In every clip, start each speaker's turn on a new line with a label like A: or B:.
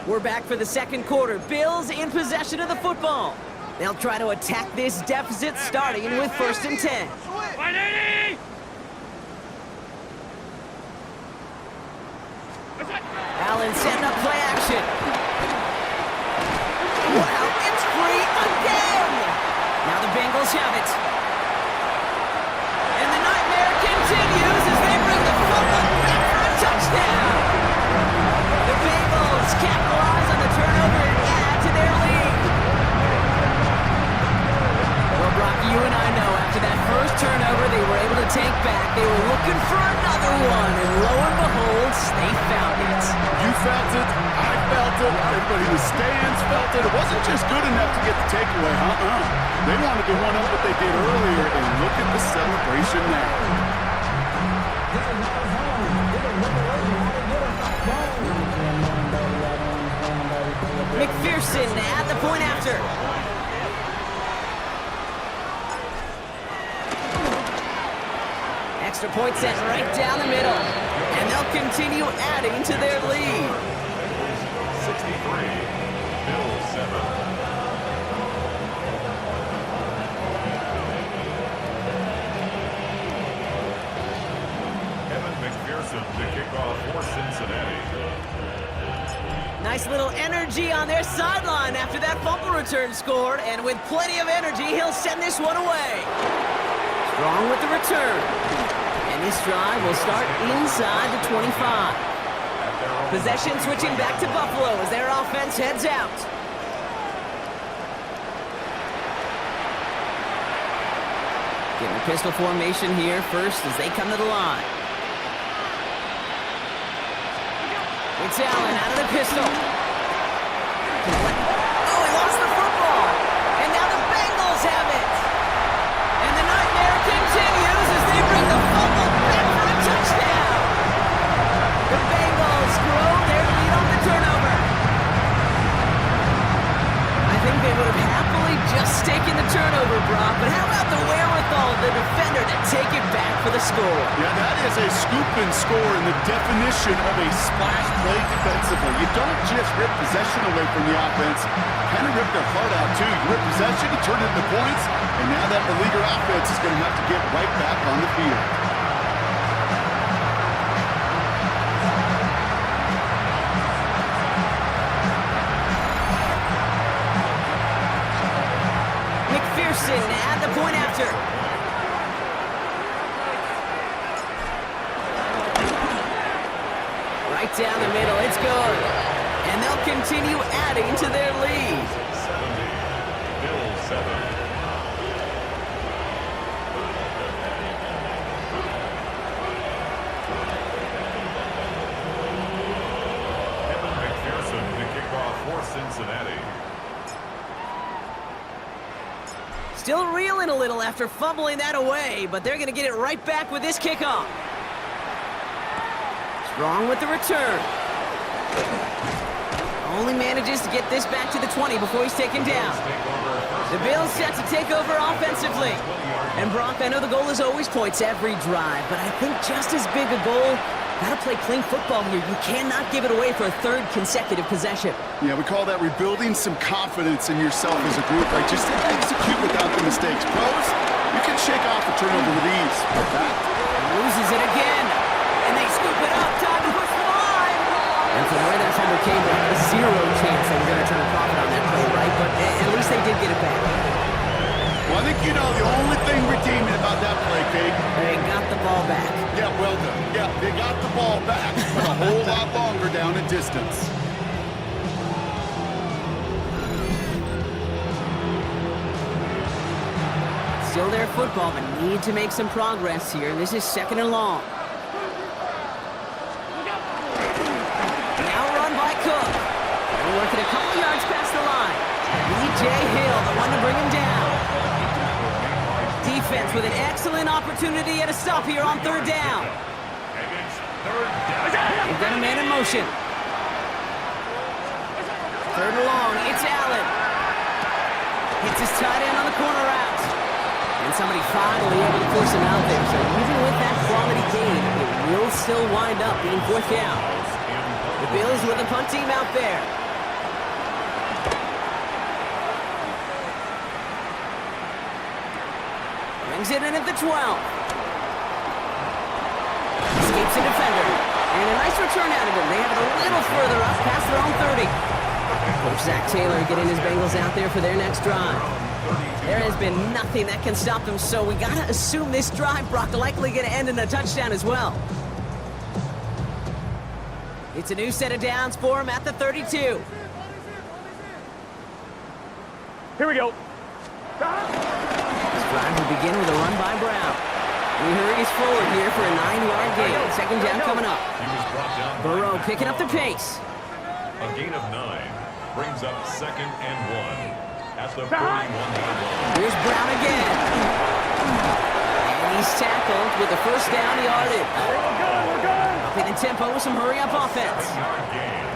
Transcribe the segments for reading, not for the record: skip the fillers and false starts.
A: We're back for the second quarter. Bills in possession of the football. They'll try to attack this deficit starting with 1st and 10.
B: 180!
A: Allen setting up play action. Wow, it's free again! Now the Bengals have it. And the nightmare continues as they bring the football back for a touchdown. The Bengals capitalize on the turnover and add to their lead. Well, Brock, you and I know after that first turnover they were able to take back. They were looking for another one, and lo and behold, they found it.
C: You felt it, I felt it, everybody in the stands felt it. It wasn't just good enough to get the takeaway, They wanted to one-up what they did earlier, and look at the celebration now.
A: McPherson at the point after. Extra point sent right down the middle. And they'll continue adding to their lead.
B: 63, Bills 7. Kevin McPherson to kick off for Cincinnati.
A: Nice little energy on their sideline after that fumble return scored. And with plenty of energy, he'll send this one away. Strong with the return. And this drive will start inside the 25. Possession switching back to Buffalo as their offense heads out. Getting a pistol formation here first as they come to the line. It's Allen out of the pistol. Oh, he lost the football. And now the Bengals have it. And the nightmare continues as they bring the fumble back for a touchdown. The Bengals grow their lead on the turnover. I think they would have happily just taken the turnover, Brock, but how about the wherewithal of the defender to take it back for the score?
C: Yeah, that is a scoop and score in the definition of a splash play defensively. You don't just rip possession away from the offense, kind of rip their heart out too. You rip possession, you turn it into points, and now that beleaguered offense is going to have to get right back on the field.
A: McPherson at the point after. Right down the middle, it's good. And they'll continue adding to their lead.
B: 70, Bills 7. Kevin McPherson to kick off for Cincinnati.
A: Still reeling a little after fumbling that away, but they're going to get it right back with this kickoff. Strong with the return. Only manages to get this back to the 20 before he's taken down. The Bills set to take over offensively. And Brock, I know the goal is always points every drive, but I think just as big a goal, gotta play clean football here. You cannot give it away for a third consecutive possession.
C: Yeah, we call that rebuilding some confidence in yourself as a group. Like, just execute without the mistakes. Pros, you can shake off a turnover with ease. But that
A: loses it again. And they scoop it up. Time to push the line. And from where that fumble came, they had a zero chance they were going to turn a profit on that play, right? But at least they did get it back.
C: Well, I think you know the only thing redeeming about that play, Kate.
A: They got the ball back.
C: Yeah, well done. Yeah, they got the ball back, but a whole lot longer down in distance.
A: Still their football, but need to make some progress here. This is 2nd and long. Now run by Cook. They're working a couple yards past the line. E.J. Hill, the one to bring him down. Defense with an excellent opportunity at a stop here on 3rd down. They've got a man in motion. 3rd and long, it's Allen. Hits his tight end on the corner route. And somebody finally able to force him out there. So even with that quality gain, it will still wind up being 4th down. The Bills with the punt team out there. brings it in at the 12. Escapes a defender. And a nice return out of him. They have it a little further up past their own 30. Coach Zach Taylor getting his Bengals out there for their next drive. There has been nothing that can stop them, so we got to assume this drive, Brock, likely going to end in a touchdown as well. It's a new set of downs for him at the 32.
D: Here we go.
A: This drive will begin with a run by Brown. He hurries forward here for a 9-yard gain. Second down coming up.
B: He was brought down.
A: Burrow picking up the pace.
B: A gain of 9 brings up 2nd and 1 at the 41-yard line.
A: Here's Brown again. And he's tackled with the first down yardage. Upping the tempo with some hurry-up offense.
B: 7-yard gain.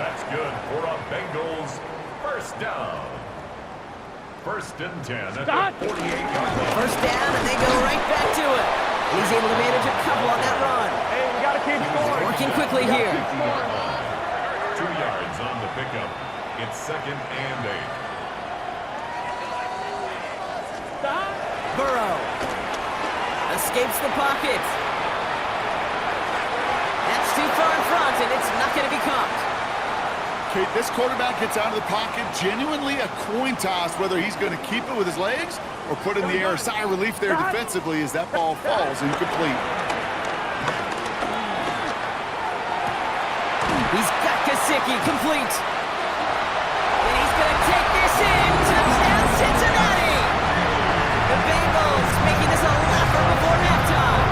B: That's good for a Bengals first down. 1st and 10 at the 48-yard line.
A: First down, and they go right back to it. He's able to manage a couple on that run.
D: Hey, we got to keep scoring.
A: Working quickly here.
B: 2 yards on the pickup. It's 2nd and 8.
A: Burrow escapes the pocket. That's too far in front, and it's not going to be caught.
C: Kate, this quarterback gets out of the pocket, genuinely a coin toss whether he's going to keep it with his legs or put in the air a sigh of relief there defensively as that ball falls incomplete.
A: He's got Gesicki complete. And he's going to take this in. Touchdown, Cincinnati. The Bengals making this a laugher before halftime.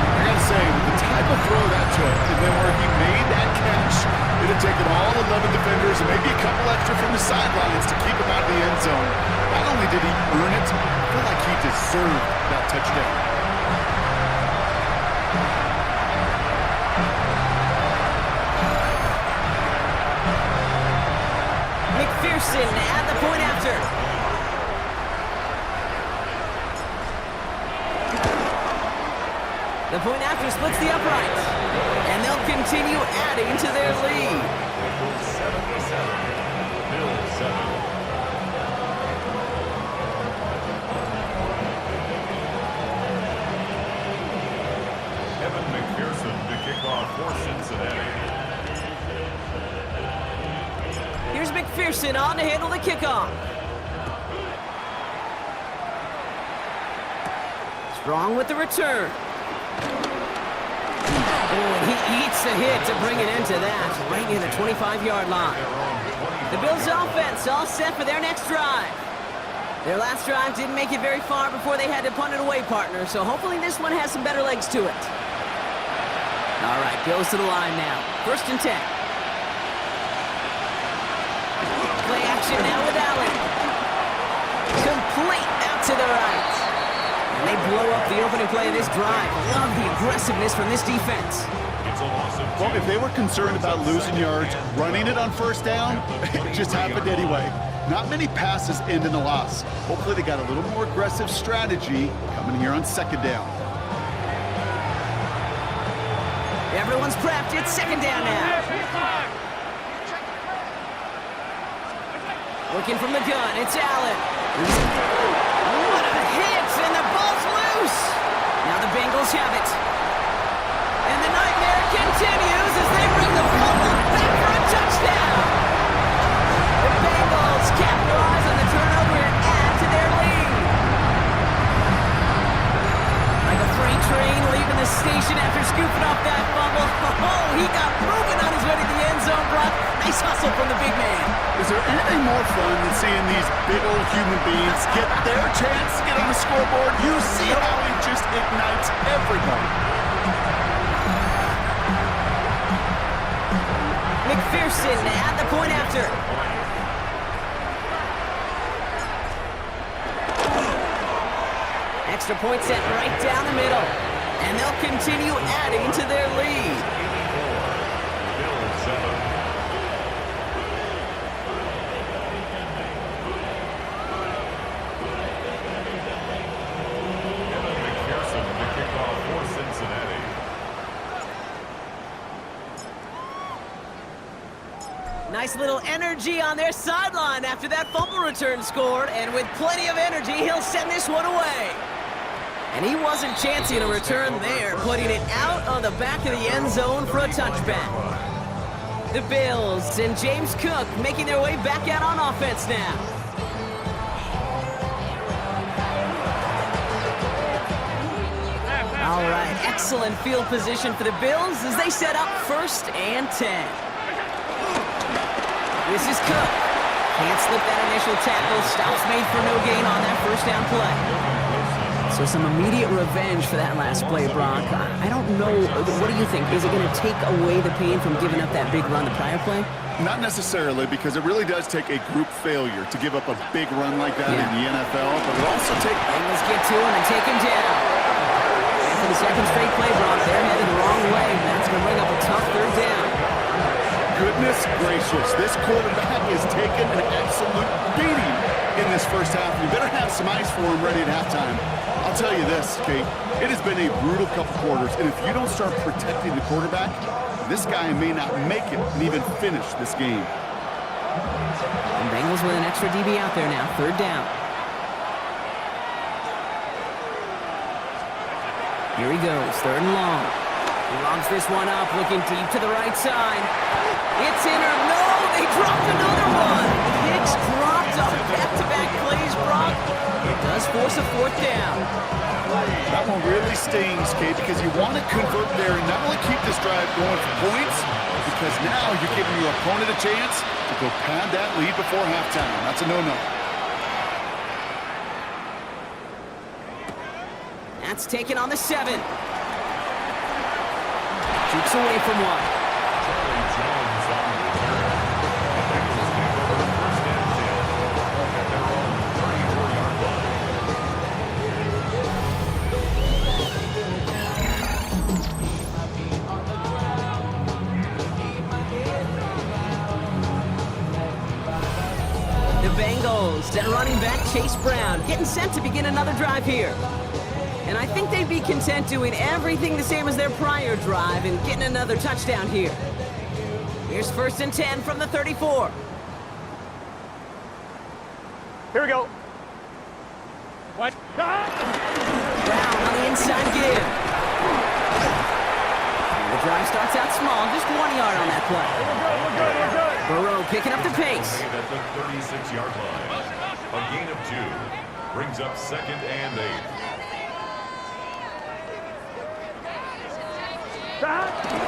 C: I got to say, with the type of throw that took, and then where he made that catch, it had taken all 11 defenders and maybe a couple extra from the sidelines to keep him out of the end zone. Not only did he earn it, I feel like he deserved that touchdown.
A: McPherson at the point after. The point after splits the upright. And they'll continue adding to their lead.
B: 77. Bills 7. Evan McPherson to kick off for Cincinnati.
A: Here's McPherson on to handle the kickoff. Strong with the return. Oh, he eats the hit to bring it into that, right near the 25-yard line. The Bills offense all set for their next drive. Their last drive didn't make it very far before they had to punt it away, partner, so hopefully this one has some better legs to it. All right, Bills to the line now. 1st and 10. Play action now with Allen. Complete out to the right. And they blow up the opening play of this drive. Love the aggressiveness from this defense.
B: It's a loss of 2.
C: Well, if they were concerned about losing yards, running it on 1st down, it just happened anyway. Not many passes end in a loss. Hopefully they got a little more aggressive strategy coming here on 2nd down.
A: Everyone's prepped. It's 2nd down now. Looking from the gun. It's Allen. What a hit, and the ball's loose. Now the Bengals have it. And the nightmare continues as they bring the fumble back for a touchdown. The Bengals capitalize on the turnover and add to their lead. Like a freight train leaving the station after scooping off that fumble. Oh, he got moving on his way to the end zone, Brock. Nice hustle from the big man.
C: Is there anything more fun than seeing these big old human beings get their chance to get on the scoreboard? You see how he just ignites everybody.
A: McPherson at the point after. Extra point set right down the middle. And they'll continue adding to their lead.
B: 84. Bills 7. Evan McPherson to kick off for Cincinnati.
A: Nice little energy on their sideline after that fumble return scored, and with plenty of energy, he'll send this one away. And he wasn't chancing a return there, putting it out on the back of the end zone for a touchback. The Bills and James Cook making their way back out on offense now. All right, excellent field position for the Bills as they set up 1st and 10. This is Cook. Can't slip that initial tackle. Stops made for no gain on that 1st down play. So some immediate revenge for that last play, Brock. I don't know. What do you think? Is it going to take away the pain from giving up that big run the prior play?
C: Not necessarily, because it really does take a group failure to give up a big run like that in the NFL. But it also takes...
A: Bengals get to him and take him down. And for the second straight play, Brock, they're headed the wrong way. That's going to bring up a tough 3rd down.
C: Goodness gracious, this quarterback is taking an absolute beating in this first half. You better have some ice for him ready at halftime. I'll tell you this, Kate, it has been a brutal couple quarters, and if you don't start protecting the quarterback, this guy may not make it and even finish this game.
A: And Bengals with an extra DB out there now, 3rd down. Here he goes, 3rd and long. He lobs this one up, looking deep to the right side. It's in or no, they dropped another one. Hicks dropped on back-to-back plays, Brock. It does force a 4th down.
C: That one really stings, Kate, because you want to convert there and not only keep this drive going for points, because now you're giving your opponent a chance to go pad that lead before halftime. That's a no-no.
A: That's taken on the 7. Jukes away from one. The Bengals, their running back Chase Brown, getting set to begin another drive here. And I think they'd be content doing everything the same as their prior drive and getting another touchdown here. Here's 1st and 10 from the 34.
D: Here we go. What?
A: Brown on the inside give. The drive starts out small, just 1 yard on that play.
D: We're good.
A: Burrow picking up the pace.
B: At the 36-yard line. A gain of 2 brings up 2nd and 8.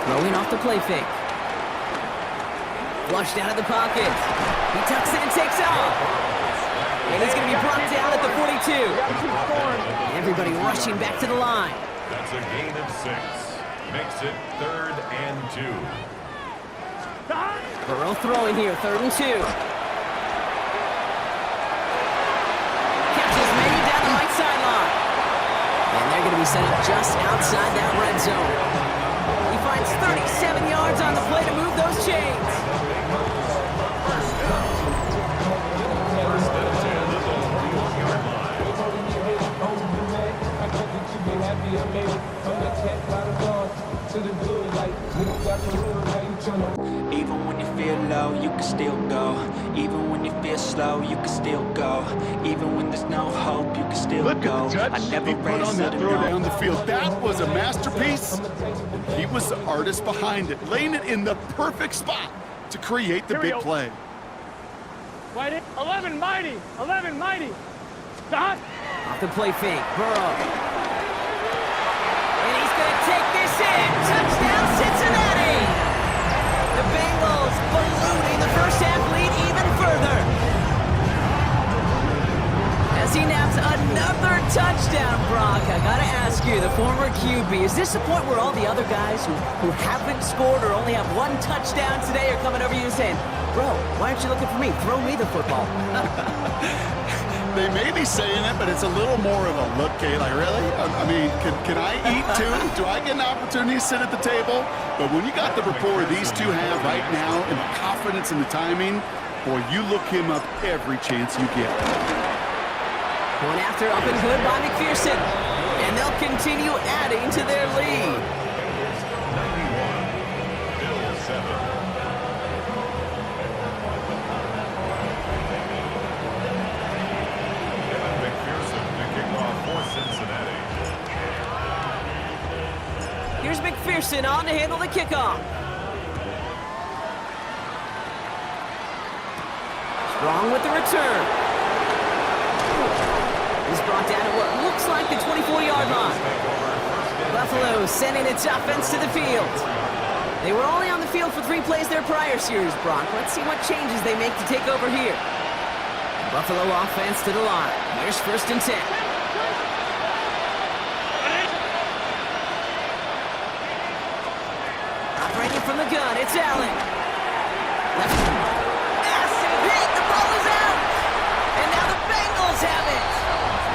A: Throwing off the play fake. Flushed out of the pocket. He tucks it and takes off. And he's going to be brought down at the 42. Everybody rushing back to the line.
B: That's a gain of 6. Makes it 3rd and 2.
A: Burrow throwing here, 3rd and 2. Catches made down the right sideline. And they're going to be set up just outside that red zone. He finds 37 yards on the play to move those chains.
B: First and 10 at the 41-yard
E: line. Even when you feel low, you can still go. Even when you feel slow, you can still go. Even when there's no hope, you can still go.
C: I never put on that throw down the field. That was a masterpiece. He was the artist behind it, laying it in the perfect spot to create the big play.
D: 11 mighty. Stop.
A: Off the play fake, Burrow. And he's going to take this in. Touchdown, Cincinnati. The Bengals ballooning the first half lead even further. As he naps another touchdown, Brock. I got to ask you, the former QB, is this the point where all the other guys who haven't scored or only have one touchdown today are coming over you and saying, bro, why aren't you looking for me? Throw me the football.
C: They may be saying it, but it's a little more of a look, Kay. Like, really? I mean, can I eat too? Do I get an opportunity to sit at the table? But when you got the rapport these two have right now and the confidence and the timing, boy, you look him up every chance you get.
A: Going after up and good by McPherson. And they'll continue adding to their lead.
B: 91, Bill 7.
A: McPherson on to handle the kickoff. Strong with the return. He's brought down at what looks like the 24-yard line. Buffalo sending its offense to the field. They were only on the field for 3 plays their prior series, Brock. Let's see what changes they make to take over here. Buffalo offense to the line. Here's 1st and 10. Operating from the gun, it's Allen. Left. Massive hit, the ball is out. And now the Bengals have it.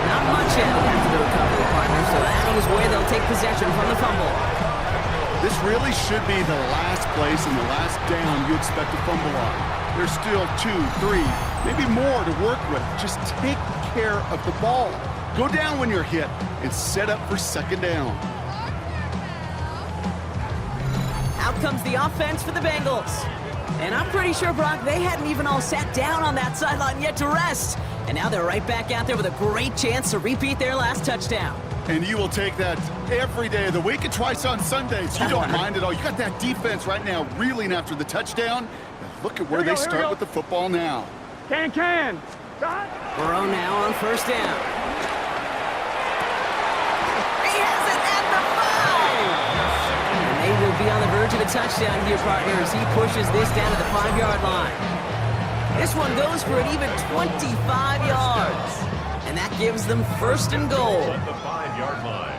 A: Not much yet after the recovery, partner, so that is where they'll take possession from the fumble.
C: This really should be the last place and the last down you expect to fumble on. There's still 2, 3, maybe more to work with. Just take care of the ball. Go down when you're hit and set up for 2nd down.
A: Out comes the offense for the Bengals. And I'm pretty sure, Brock, they hadn't even all sat down on that sideline yet to rest. And now they're right back out there with a great chance to repeat their last touchdown.
C: And you will take that every day of the week and twice on Sundays. You don't mind at all. You got that defense right now reeling after the touchdown. And look at where they start with the football now.
D: Can.
A: Burrow now on 1st down. He has it at the 5! And they will be on the verge of a touchdown here, partners. He pushes this down to the 5-yard line. This one goes for an even 25 yards. And that gives them 1st and goal.
B: At the 5-yard line.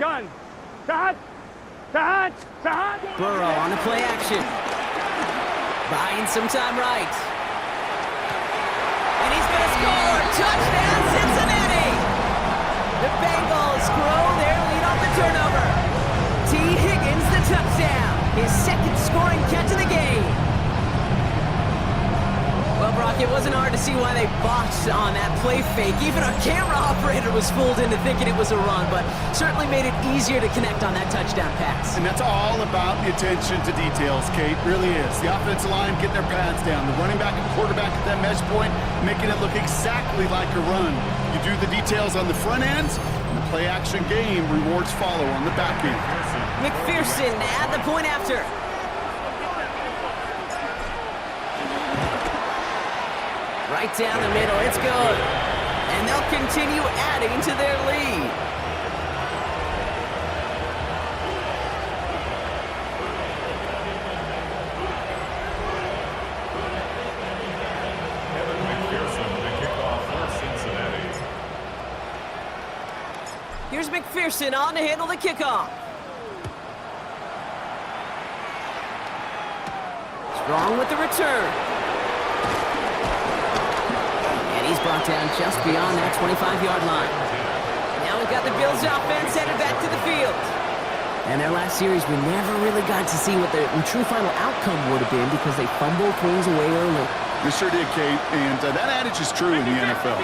D: Gun. Sahad.
A: Burrow on the play action. Buying some time right. And he's going to score. Touchdown, Cincinnati! The Bengals grow their lead off the turnover. T. Higgins, the touchdown. His 2nd scoring catch of the game. Well, Brock, it wasn't hard to see why they botched on that play fake. Even our camera operator was fooled into thinking it was a run, but certainly made it easier to connect on that touchdown pass.
C: And that's all about the attention to details, Kate. Really is. The offensive line getting their pads down. The running back and quarterback at that mesh point, making it look exactly like a run. You do the details on the front end, and the play-action game rewards follow on the back end.
A: McPherson at the point after. Right down the middle, it's good. And they'll continue adding to their lead.
B: McPherson, the kickoff for Cincinnati.
A: Here's McPherson on to handle the kickoff. Strong with the return. He's brought down just beyond that 25-yard line. Now we've got the Bills offense headed back to the field. And their last series, we never really got to see what the true final outcome would have been because they fumbled things away early.
C: We sure did, Kate, and that adage is true in the NFL.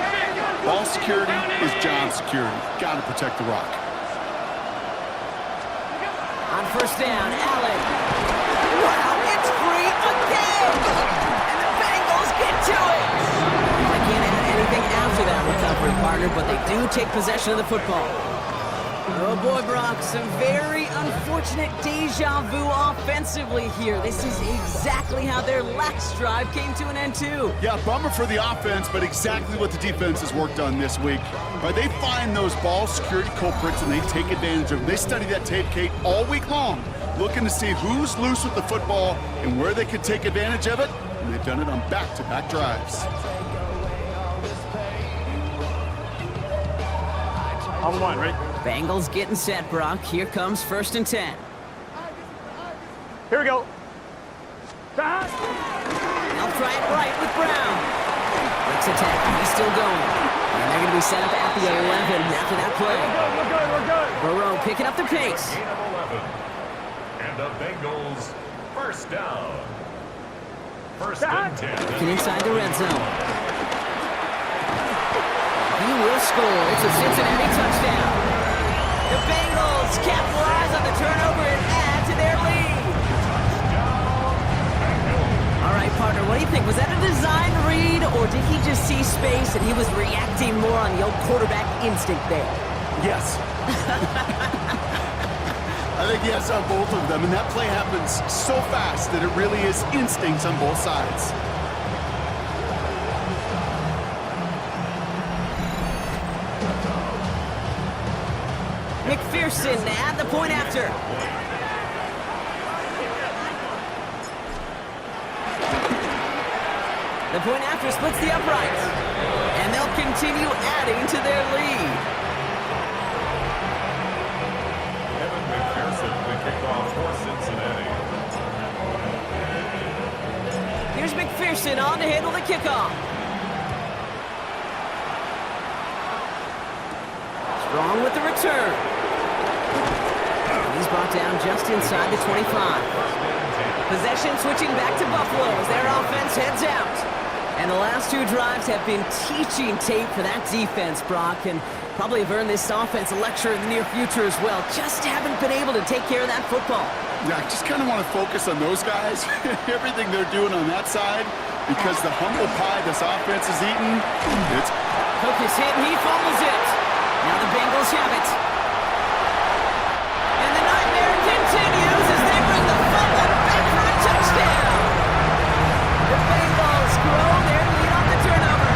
C: Ball security is job security. Got to protect the rock.
A: On 1st down, Allen. Wow, it's free again! And the Bengals get to it! They can't add anything after that recovery, partner, but they do take possession of the football. Oh boy, Brock, some very unfortunate deja vu offensively here. This is exactly how their last drive came to an end too.
C: Yeah, bummer for the offense, but exactly what the defense has worked on this week. Right, they find those ball security culprits and they take advantage of them. They study that tape, Kate, all week long, looking to see who's loose with the football and where they could take advantage of it, and they've done it on back-to-back drives.
D: On 1, right?
A: Bengals getting set, Brock. Here comes 1st and 10.
D: Here we go. Sahad.
A: They'll try it right with Brown. Let's attack. He's still going. And they're going to be set up at the 11 after that play.
D: We're good.
A: Burrow picking up the pace.
B: Gain of 11. And the Bengals 1st down. 1st and 10.
A: Looking inside the red zone. He will score. It's a Cincinnati touchdown. The Bengals capitalize on the turnover and add to their lead. All right, partner, what do you think? Was that a design read, or did he just see space and he was reacting more on the old quarterback instinct there?
C: Yes. I think yes on both of them, and that play happens so fast that it really is instincts on both sides.
A: McPherson at the point after. The point after splits the uprights, and they'll continue adding to their lead.
B: Evan McPherson, the kickoff for Cincinnati.
A: Here's McPherson on to handle the kickoff. Strong with the return. He's brought down just inside the 25. Possession switching back to Buffalo as their offense heads out. And the last two drives have been teaching tape for that defense, Brock, and probably have earned this offense a lecture in the near future as well. Just haven't been able to take care of that football.
C: Yeah, I just kind of want to focus on those guys, everything they're doing on that side, because the humble pie this offense is eating, it's...
A: Cook is hit and he fumbles it. Now the Bengals have it. And the nightmare continues as they bring the fumble back for a touchdown. The Bengals grow their lead on the turnover.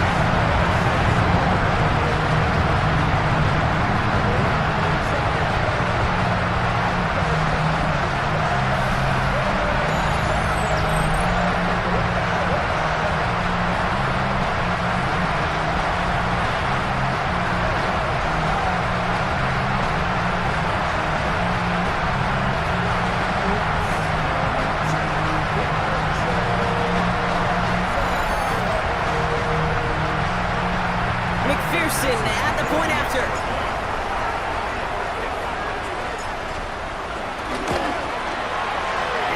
A: McPherson at the point after.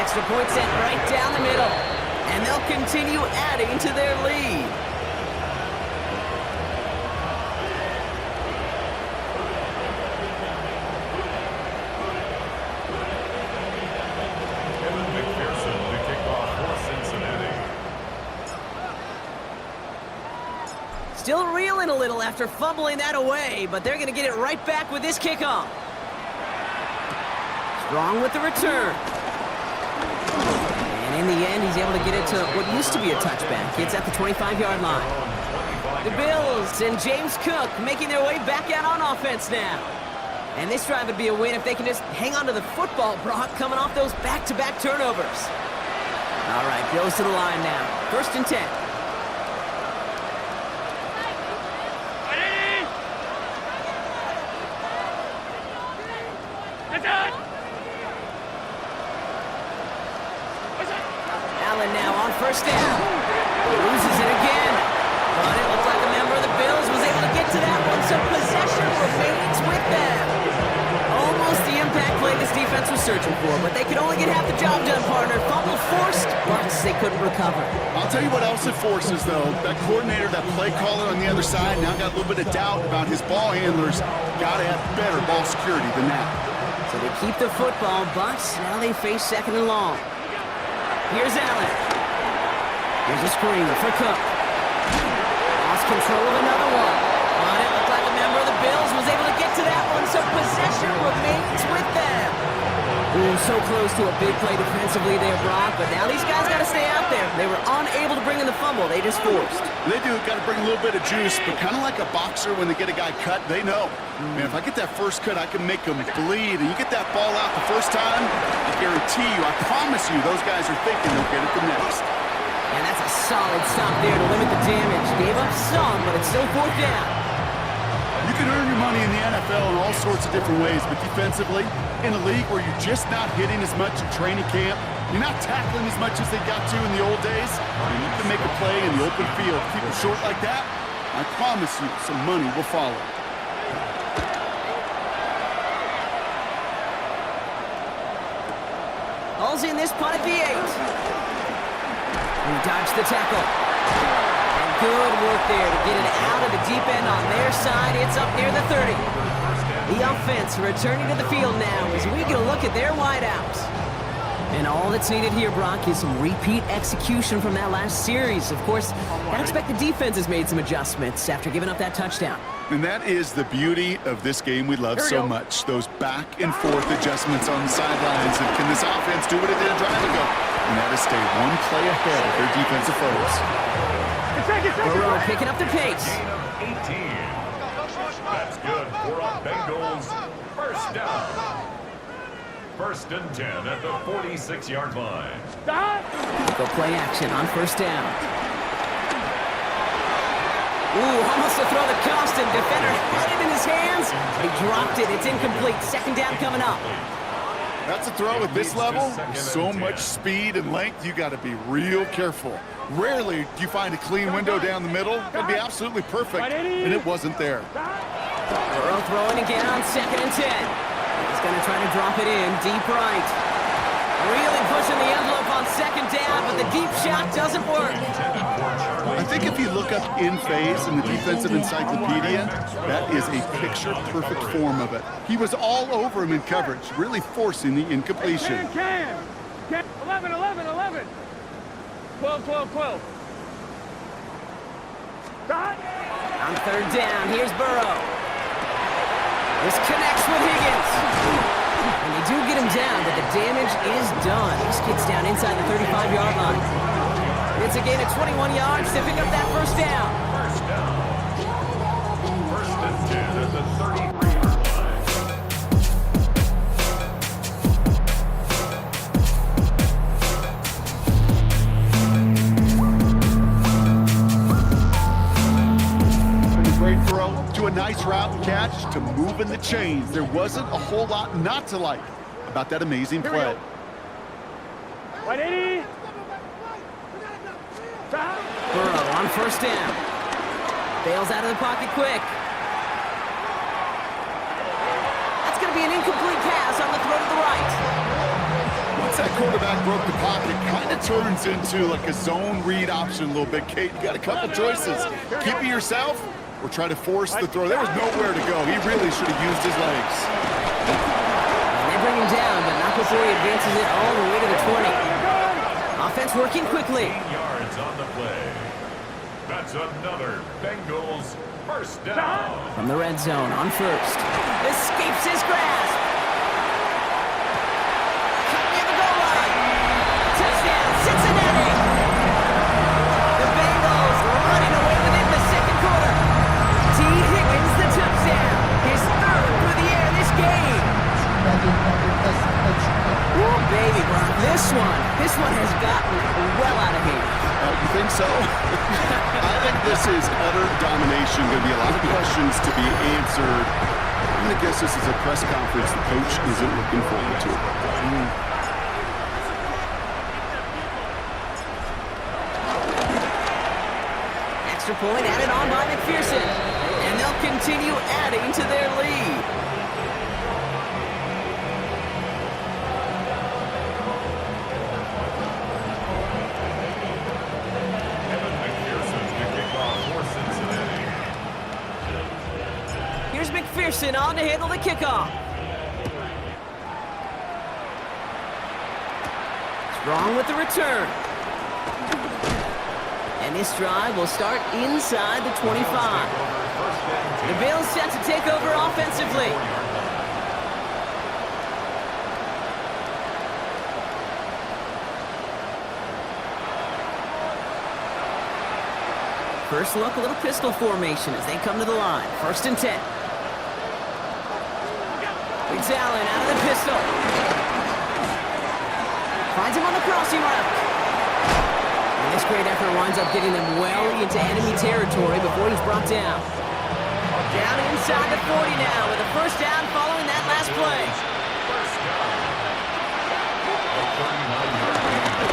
A: Extra point sent right down the middle. And they'll continue adding to their lead.
B: Evan McPherson, the kickoff for Cincinnati.
A: Still reeling a little after fumbling that away, but they're going to get it right back with this kickoff. Strong with the return. And in the end, he's able to get it to what used to be a touchback. It's at the 25-yard line. The Bills and James Cook making their way back out on offense now. And this drive would be a win if they can just hang on to the football, Brock, coming off those back-to-back turnovers. All right, goes to the line now. 1st and 10. Allen now on 1st down. Loses it again. But it looked like a member of the Bills was able to get to that one, so possession remains with them. Almost the impact play this defense was searching for, but they could only get half the job done, partner. Fumble forced, but they couldn't recover.
C: I'll tell you what else it forces, though. That coordinator, that play caller on the other side, now got a little bit of doubt about his ball handlers. Got to have better ball security than that.
A: So they keep the football, but now they face 2nd and long. Here's Allen. Here's a screen for Cook. Lost control of another one. But it looked like a member of the Bills was able to get to that one, so possession remains with them. Ooh, so close to a big play defensively there, Brock, but now these guys got to stay out there. They were unable to bring in the fumble. They just forced.
C: They do got to bring a little bit of juice, but kind of like a boxer when they get a guy cut, they know. Man, if I get that first cut, I can make them bleed. And you get that ball out the first time, I guarantee you, I promise you, those guys are thinking they'll get it the next.
A: And that's a solid stop there to limit the damage. Gave up some, but it's still 4th down.
C: You can earn your money in the NFL in all sorts of different ways, but defensively, in a league where you're just not hitting as much in training camp, you're not tackling as much as they got to in the old days, and you can make a play in the open field. Keep it short like that, I promise you, some money will follow.
A: All's in this punt at the 8. He dodged the tackle. And good work there to get it out of the deep end on their side. It's up near the 30. The offense returning to the field now as we get a look at their wideouts. And all that's needed here, Brock, is some repeat execution from that last series. Of course, I expect the defense has made some adjustments after giving up that touchdown.
C: And that is the beauty of this game we love so much. Those back and forth adjustments on the sidelines. And can this offense do what it did a drive ago? And that is stay one play ahead of their defensive foes.
A: Burrow picking up the pace.
B: Gain of 18. That's good for a Bengals first down. First and 10 at the 46-yard line.
A: Go play action on first down. Ooh, almost a throw that cost him. Defender had it in his hands. He dropped it. It's incomplete. Second down coming up.
C: That's a throw at this level. So much speed and length, you got to be real careful. Rarely do you find a clean window down the middle. That'd be absolutely perfect, and it wasn't there.
A: Burrow throwing again on second and 10. He's going to try to drop it in deep right. Really pushing the envelope on second down, but the deep shot doesn't work.
C: I think if you look up in phase in the defensive encyclopedia, that is a picture-perfect form of it. He was all over him in coverage, really forcing the incompletion.
D: 11, 11, 11. 12, 12, 12.
A: On third down, here's Burrow. This connects with Higgins. And they do get him down, but the damage is done. He skids down inside the 35-yard line. It's a gain of 21 yards to pick up that first down.
B: First down. First and 10 at the 33-yard line.
C: Great throw to a nice route and catch to moving the chains. There wasn't a whole lot not to like about that amazing play.
D: 180.
A: Burrow on first down. Bails out of the pocket quick. That's going to be an incomplete pass on the throw to the right.
C: Once that quarterback broke the pocket, kind of turns into like a zone read option a little bit. Kate, you got a couple choices. Keep it yourself or try to force the throw. There was nowhere to go. He really should have used his legs.
A: And they bring him down, but not before he advances it all the way to the 20. Offense working quickly.
B: 18 yards on the play. That's another Bengals first down.
A: From the red zone on first. Escapes his grasp. Cut near the goal line. Touchdown, Cincinnati. The Bengals running away with it in the second quarter. T. Higgins the touchdown. His third through the air this game. Ooh, baby, Brock. This one has gotten well out of hand.
C: You think so? I think this is utter domination. Going to be a lot of questions to be answered. I'm going to guess this is a press conference the coach isn't looking forward to.
A: Extra point added on by McPherson. And they'll continue adding to their lead. Here's McPherson on to handle the kickoff. Strong with the return. And this drive will start inside the 25. The Bills set to take over offensively. First look, a little pistol formation as they come to the line. First and 10. Biggs Allen out of the pistol. Finds him on the crossing route. And this great effort winds up getting them well into enemy territory before he's brought down. Down inside the 40 now with a first down following that last play.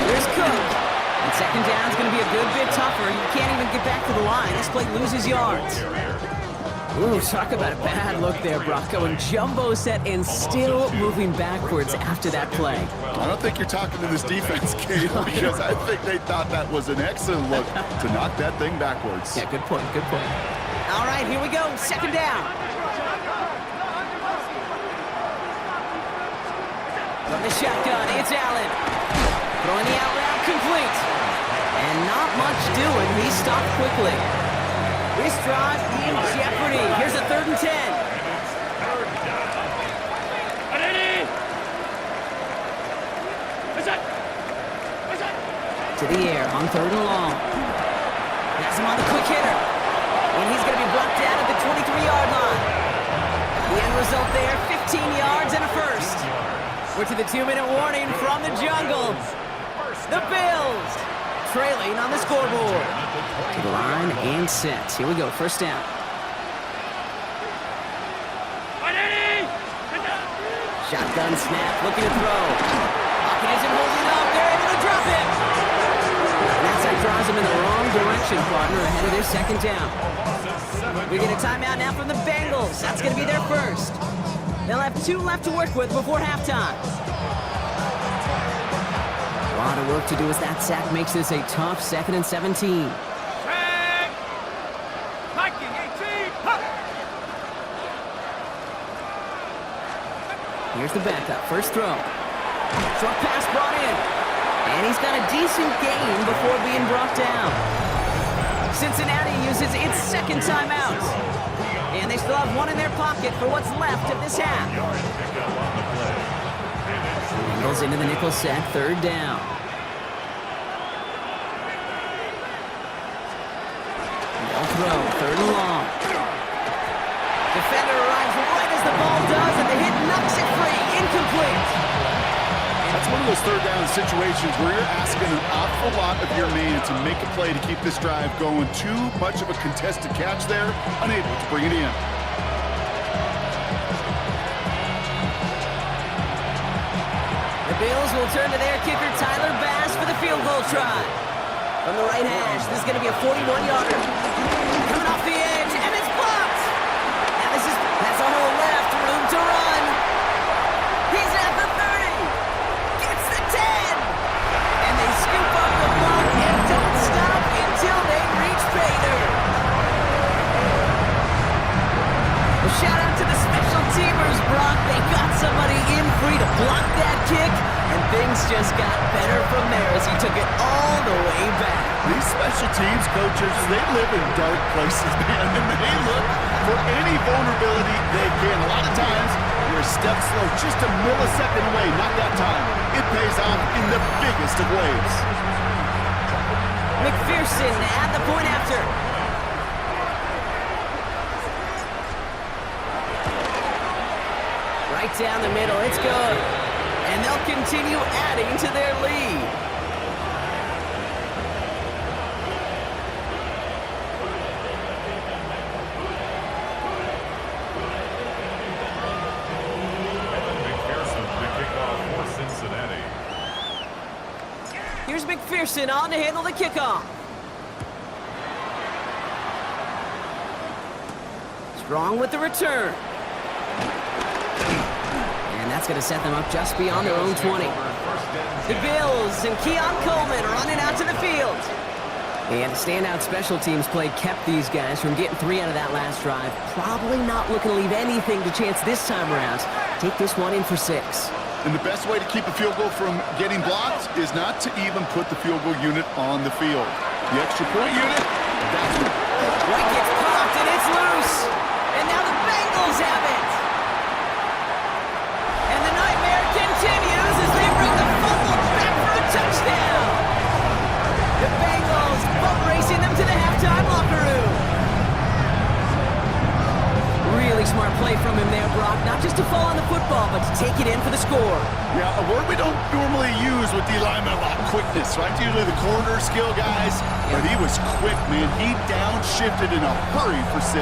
A: Here's Cook. And second down's going to be a good bit tougher. He can't even get back to the line. This play loses yards. Ooh, talk about a bad look there, Brock. Going jumbo set and still moving backwards after that play.
C: I don't think you're talking to this defense, Kate, because I think they thought that was an excellent look to knock that thing backwards.
A: Yeah, good point, good point. All right, here we go. Second down. From the shotgun, it's Allen. Throwing the out route complete. And not much doing. He stopped quickly. This drive in jeopardy. Here's a 3rd and 10. To the air on 3rd and long. Has him on the quick hitter. And he's going to be blocked down at the 23-yard line. The end result there, 15 yards and a first. We're to the 2-minute warning from the jungle. The Bills trailing on the scoreboard. To the line and set. Here we go, first down. Shotgun snap, looking to throw. Pocket isn't holding up. They're able to drop him. And that drives him in the wrong direction, partner, ahead of their 2nd down. We get a timeout now from the Bengals. That's going to be their first. They'll have 2 left to work with before halftime. A lot of work to do as that sack makes this a tough 2nd and 17. Here's the backup, first throw. Short pass brought in. And he's got a decent gain before being brought down. Cincinnati uses its 2nd timeout. And they still have 1 in their pocket for what's left of this half. Bengals into the nickel set, 3rd down. They'll throw, 3rd and long. Defender arrives right as the ball does, and the hit knocks it free. Incomplete.
C: That's one of those 3rd down situations where you're asking an awful lot of your man to make a play to keep this drive going. Too much of a contested catch there, unable to bring it in.
A: The Bills will turn to their kicker, Tyler Bass, for the field goal try. From the right hash, this is going to be a 41-yarder. Coming off the edge, and it's blocked. Now that's a hole left, room to run. He's at the 30. Gets the 10. And they scoop up the block and don't stop until they reach pay dirt. Well, shout out to the special teamers, Brock. They got somebody in free to block that kick, and things just got better from there as he took it all the way back.
C: These special teams coaches, they live in dark places, man, and they look for any vulnerability they can. A lot of times, you're a step slow, just a millisecond away, not that time. It pays off in the biggest of ways.
A: McPherson at the point after. Right down the middle, it's good. And they'll continue adding to their lead. Here's McPherson on to handle the kickoff. Strong with the return. And that's going to set them up just beyond their own 20. The Bills and Keon Coleman running out to the field. And standout special teams play kept these guys from getting 3 out of that last drive. Probably not looking to leave anything to chance this time around. Take this one in for 6.
C: And the best way to keep a field goal from getting blocked is not to even put the field goal unit on the field. The extra point unit, that's it.
A: White gets popped and it's loose. And now the Bengals have it. And the nightmare continues as they bring the fumble back for a touchdown. The Bengals boat racing them to the halftime locker room. Really smart play from him there, Brock. Not just to fall on the football, but to take it in for the score.
C: Yeah, a word we don't normally use with D linemen a lot, quickness, right? Usually the corner skill guys, but he was quick, man. He downshifted in a hurry for 6.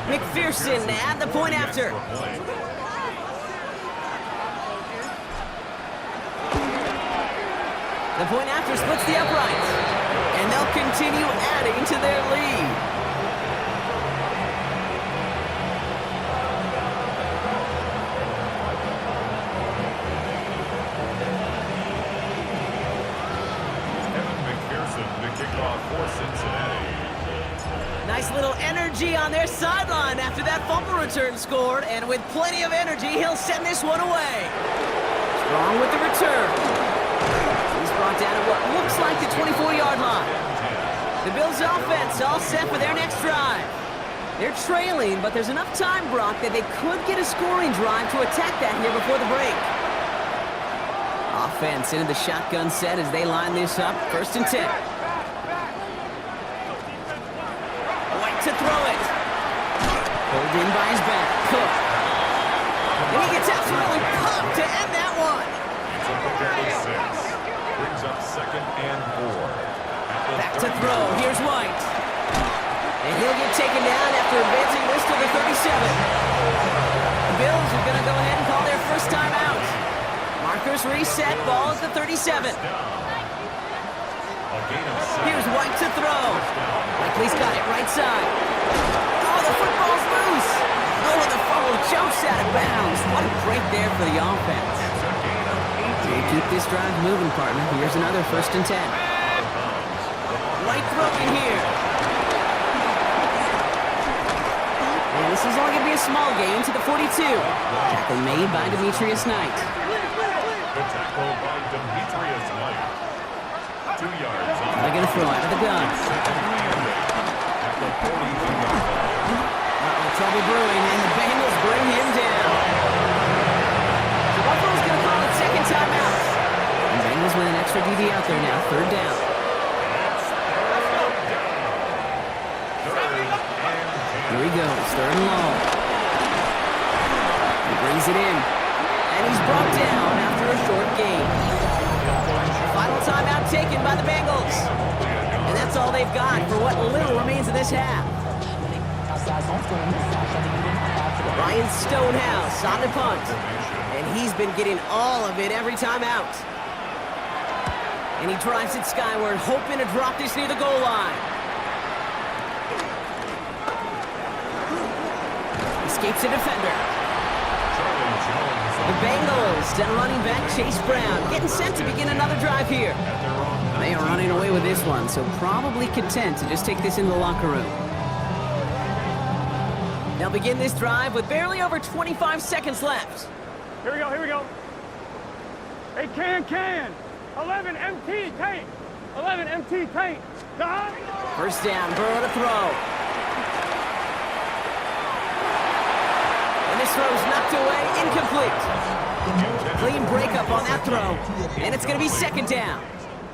A: McPherson at the point after. The point after splits the uprights. And they'll continue adding to their lead. energy on their sideline after that fumble return scored, and with plenty of energy, he'll send this one away. Strong with the return. He's brought down at what looks like the 24-yard line. The Bills' offense all set for their next drive. They're trailing, but there's enough time, Brock, that they could get a scoring drive to attack that here before the break. Offense into the shotgun set as they line this up. 1st and 10. White to throw it. Pulled in by his back. Cook. And he gets absolutely pumped to end that one.
B: Brings up 2nd and 4.
A: Back to throw. Here's White. And he'll get taken down after advancing this to the 37. The Bills are going to go ahead and call their first time out. Markers reset. Ball at the 37. Here's White to throw. Likely's got it right side. Oh, the football's loose. Oh, the fumble jumps out of bounds. What a break there for the offense. To keep this drive moving, partner, here's another 1st and 10. White throwing here. And this is only going to be a small gain to the 42. Tackle made by Demetrius Knight.
B: The tackle by Demetrius Knight. 2 yards.
A: They're going to throw out of the gun. Trouble brewing, and the Bengals bring him down. The Buffalo's going to call it 2nd timeout. The Bengals with an extra DB out there now, 3rd down. Here he goes, 3rd and long. He brings it in, and he's brought down after a short gain. Final timeout taken by the Bengals. And that's all they've got for what little remains of this half. Ryan Stonehouse on the punt. And he's been getting all of it every time out. And he drives it skyward, hoping to drop this near the goal line. Escapes a defender. The Bengals and running back Chase Brown getting set to begin another drive here. They are running away with this one, so probably content to just take this into the locker room. They'll begin this drive with barely over 25 seconds left.
D: Here we go, here we go. Hey, can. 11 MT tank. 11 MT tank. Stop.
A: 1st down, Burrow to throw. And this throw's knocked away, incomplete. Clean breakup on that throw, and it's going to be 2nd down.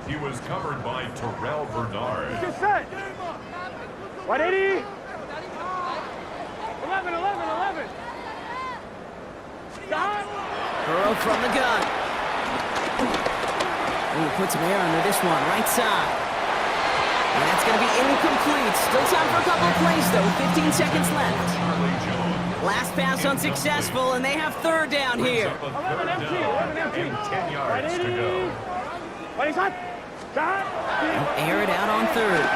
B: He was covered by Terrell Bernard.
D: Get set. 180. 11. Stop.
A: Burrow from the gun. And he puts some air under this one, right side. And that's going to be incomplete. Still time for a couple of plays, though. 15 seconds left. Last pass unsuccessful, and they have 3rd down here.
D: 11 MT.
B: 10 yards to go.
D: What is that? Stop.
A: Air it out on 3rd.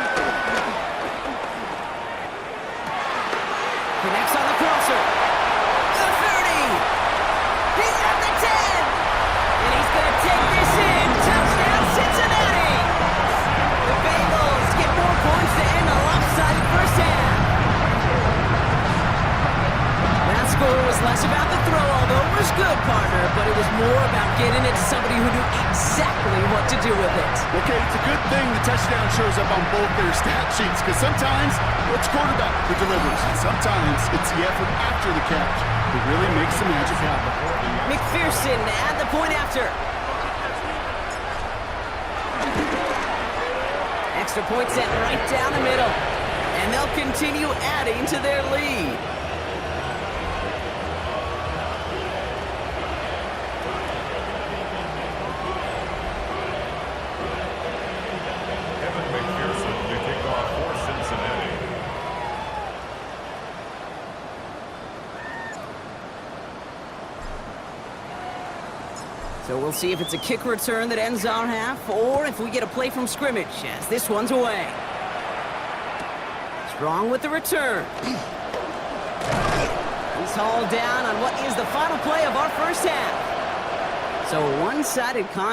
A: Connects on the crosser. The 30. He's at the 10. And he's going to take this in. Touchdown, Cincinnati. The Bengals get more points to end a lopsided first half. That score was less about the throw, although it was good, partner, but it was more about getting it to somebody who knew exactly what to do with it.
C: Okay, it's a good thing the touchdown shows up on both their stat sheets, because sometimes it's quarterback who delivers, and sometimes it's the effort after the catch that really makes the magic happen.
A: McPherson at the point after. Extra point set right down the middle, and they'll continue adding to their lead. So we'll see if it's a kick return that ends our half, or if we get a play from scrimmage, as this one's away. Strong with the return. He's hauled down on what is the final play of our first half. So one-sided contest.